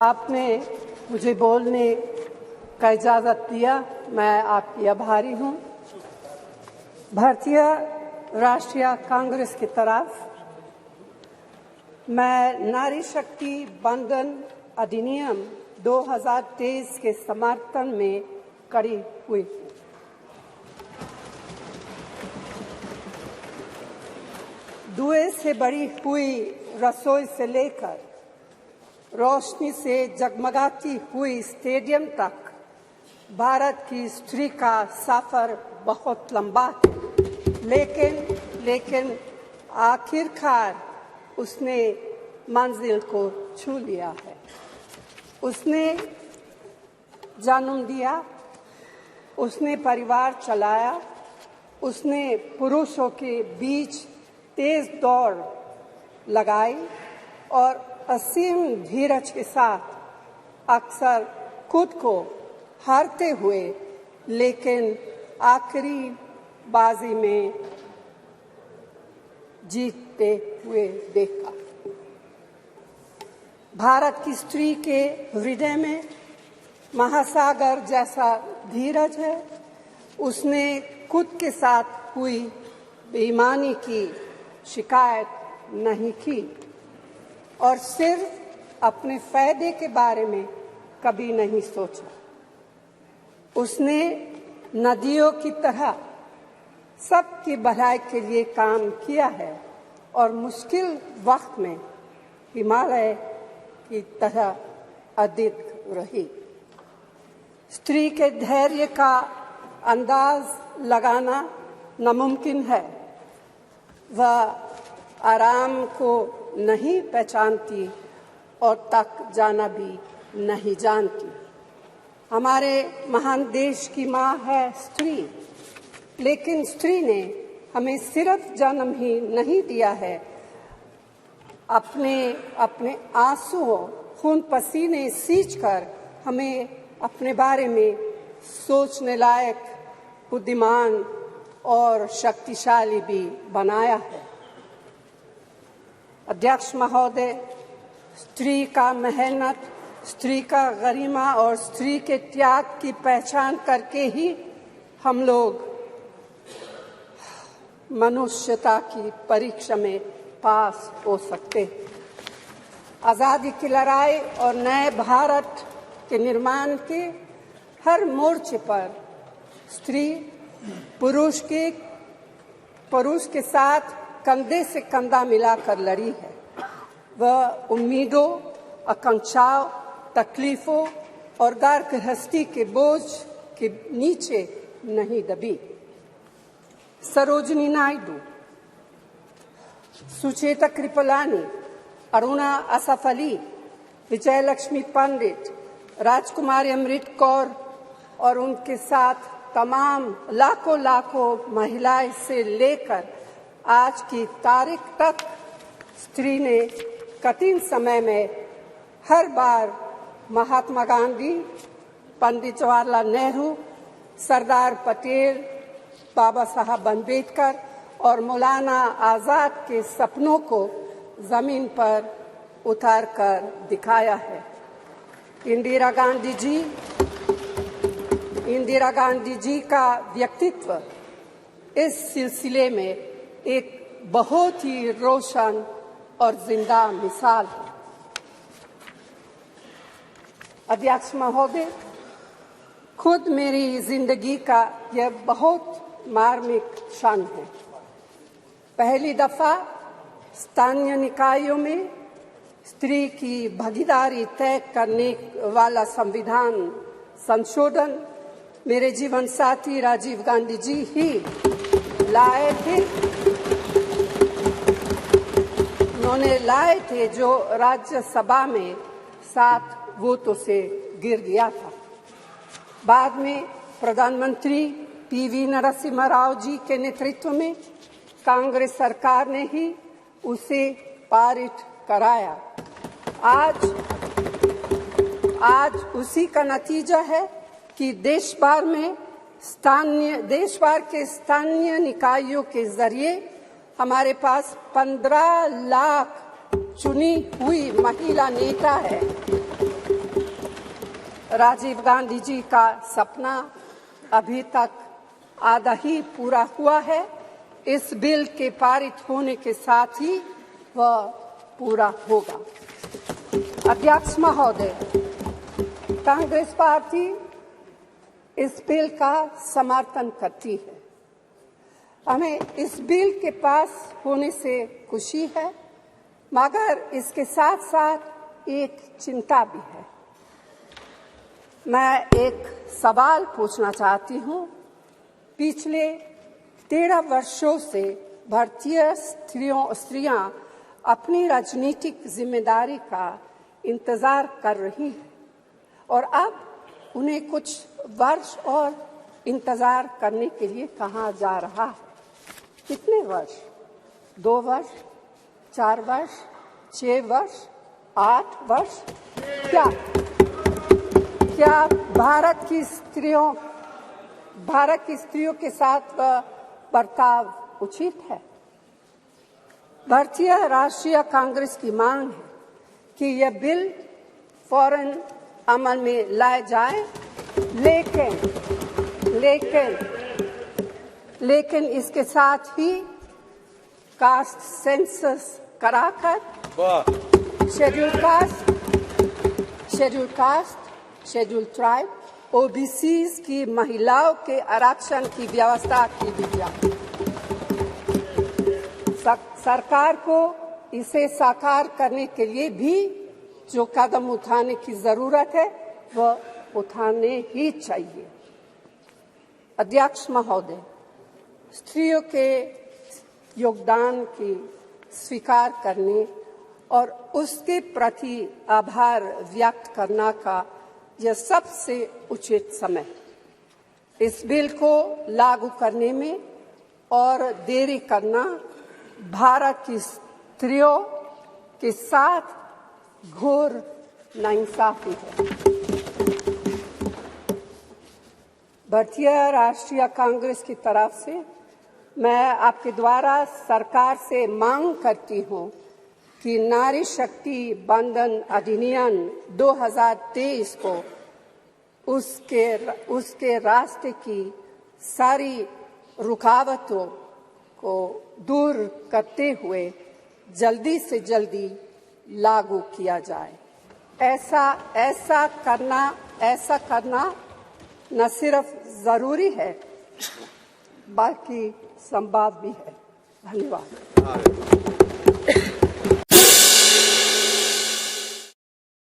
आपने मुझे बोलने का इजाज़त दिया, मैं आपकी आभारी हूँ। भारतीय राष्ट्रीय कांग्रेस की तरफ मैं नारी शक्ति बंधन अधिनियम 2023 के समर्थन में खड़ी हुई हूँ। धुएं से भरी हुई रसोई से लेकर रोशनी से जगमगाती हुई स्टेडियम तक भारत की स्त्री का सफर बहुत लंबा है, लेकिन आखिरकार उसने मंजिल को छू लिया है। उसने जन्म दिया, उसने परिवार चलाया, उसने पुरुषों के बीच तेज दौड़ लगाई और असीम धीरज के साथ अक्सर खुद को हारते हुए लेकिन आखिरी बाजी में जीतते हुए देखा। भारत की स्त्री के हृदय में महासागर जैसा धीरज है। उसने खुद के साथ हुई बेईमानी की शिकायत नहीं की और सिर्फ अपने फायदे के बारे में कभी नहीं सोचा। उसने नदियों की तरह सबकी भलाई के लिए काम किया है और मुश्किल वक्त में हिमालय की तरह अडिग रही। स्त्री के धैर्य का अंदाज लगाना नामुमकिन है। वह आराम को नहीं पहचानती और तक जाना भी नहीं जानती। हमारे महान देश की माँ है स्त्री, लेकिन स्त्री ने हमें सिर्फ जन्म ही नहीं दिया है, अपने आंसुओं खून पसीने सींचकर हमें अपने बारे में सोचने लायक, बुद्धिमान और शक्तिशाली भी बनाया है। अध्यक्ष महोदय, स्त्री का मेहनत, स्त्री का गरिमा और स्त्री के त्याग की पहचान करके ही हम लोग मनुष्यता की परीक्षा में पास हो सकते हैं। आज़ादी की लड़ाई और नए भारत के निर्माण के हर मोर्चे पर स्त्री पुरुष के साथ कंधे से कंधा मिलाकर लड़ी है। वह उम्मीदों, आकांक्षाओं, तकलीफों और घर गृहस्थी के बोझ के नीचे नहीं दबी। सरोजिनी नायडू, सुचेता कृपलानी, अरुणा असफ अली, विजयलक्ष्मी पंडित, राजकुमारी अमृत कौर और उनके साथ तमाम लाखों महिलाएं से लेकर आज की तारीख तक स्त्री ने कठिन समय में हर बार महात्मा गांधी, पंडित जवाहरलाल नेहरू, सरदार पटेल, बाबा साहब अम्बेडकर और मौलाना आज़ाद के सपनों को जमीन पर उतार कर दिखाया है। इंदिरा गांधी जी का व्यक्तित्व इस सिलसिले में एक बहुत ही रोशन और जिंदा मिसाल है। अध्यक्ष महोदय, खुद मेरी जिंदगी का यह बहुत मार्मिक क्षण है। पहली दफा स्थानीय निकायों में स्त्री की भागीदारी तय करने वाला संविधान संशोधन मेरे जीवन साथी राजीव गांधी जी ही लाए थे। उन्होंने लाए थे जो राज्यसभा में 7 वोटों से गिर गया था। बाद में प्रधानमंत्री पीवी नरसिम्हा राव जी के नेतृत्व में कांग्रेस सरकार ने ही उसे पारित कराया। आज उसी का नतीजा है कि देश भर के स्थानीय निकायों के जरिए हमारे पास 15 लाख चुनी हुई महिला नेता है। राजीव गांधी जी का सपना अभी तक आधा ही पूरा हुआ है। इस बिल के पारित होने के साथ ही वह पूरा होगा। अध्यक्ष महोदय, कांग्रेस पार्टी इस बिल का समर्थन करती है। हमें इस बिल के पास होने से खुशी है, मगर इसके साथ साथ एक चिंता भी है। मैं एक सवाल पूछना चाहती हूँ। पिछले 13 वर्षों से भारतीय स्त्रियां अपनी राजनीतिक जिम्मेदारी का इंतजार कर रही हैं और अब उन्हें कुछ वर्ष और इंतजार करने के लिए कहा जा रहा है। कितने वर्ष? 2 वर्ष, 4 वर्ष, 6 वर्ष, 8 वर्ष? क्या भारत की स्त्रियों के साथ बर्ताव उचित है? भारतीय राष्ट्रीय कांग्रेस की मांग है कि यह बिल फौरन अमल में लाया जाए, लेकिन इसके साथ ही कास्ट सेंसस कराकर शेड्यूल ट्राइब, ओबीसीज की महिलाओं के आरक्षण की व्यवस्था की गई। सरकार को इसे साकार करने के लिए भी जो कदम उठाने की जरूरत है वह उठाने ही चाहिए। अध्यक्ष महोदय, स्त्रियों के योगदान की स्वीकार करने और उसके प्रति आभार व्यक्त करना का यह सबसे उचित समय। इस बिल को लागू करने में और देरी करना भारत की स्त्रियों के साथ घोर नाइंसाफी है। भारतीय राष्ट्रीय कांग्रेस की तरफ से मैं आपके द्वारा सरकार से मांग करती हूं कि नारी शक्ति बंधन अधिनियम 2023 को उसके रास्ते की सारी रुकावटों को दूर करते हुए जल्दी से जल्दी लागू किया जाए। ऐसा करना न सिर्फ जरूरी है बल्कि संभव भी है। धन्यवाद।